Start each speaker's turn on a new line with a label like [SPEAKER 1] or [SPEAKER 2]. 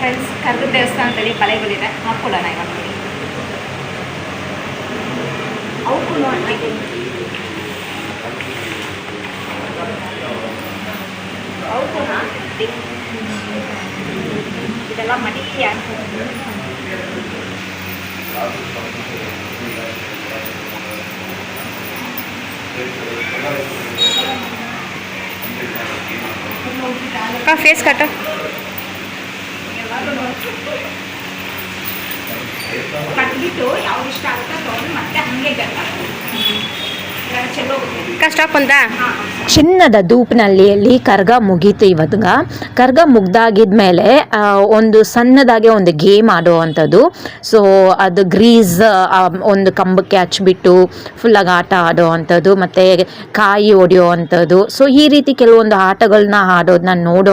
[SPEAKER 1] Friends ಕರ್ಗ ದೇವಸ್ಥಾನದಲ್ಲಿ ಕಲೆಗಳಿದೆ ಹಾಕ್ಕೊಳ್ಳೋಣ ಇವಾಗ ನೋಡಿ. ಅವಕ್ಕೂ ಇದೆಲ್ಲ ಮಡಿಕೆ ಫೇಸ್ ಕಟ್ಟ ಕಟ್ಬಿಟ್ಟು ಯಾವ್ದು ಇಷ್ಟ ಆಗುತ್ತೋ ತೊಗೊಂಡು ಮತ್ತೆ ಹಾಗೆ ಸ್ಟಾಪ್ ಅಂತ.
[SPEAKER 2] ಚಿನ್ನದ ಧೂಪಿನಲ್ಲಿ ಕರ್ಗ ಮುಗೀತು. ಇವಾಗ ಕರ್ಗ ಮುಗ್ದಾಗಿದ್ಮೇಲೆ ಒಂದು ಸಣ್ಣದಾಗಿ ಒಂದು ಗೇಮ್ ಆಡುವಂಥದ್ದು. ಸೊ ಅದು ಗ್ರೀಸ್ ಒಂದು ಕಂಬಕ್ಕೆ ಹಚ್ಬಿಟ್ಟು ಫುಲ್ಲಾಗಿ ಆಟ ಆಡೋ ಅಂಥದ್ದು, ಮತ್ತು ಕಾಯಿ ಹೊಡೆಯೋ ಅಂಥದ್ದು. ಸೊ ಈ ರೀತಿ ಕೆಲವೊಂದು ಆಟಗಳನ್ನ ಆಡೋದನ್ನ ನೋಡೋ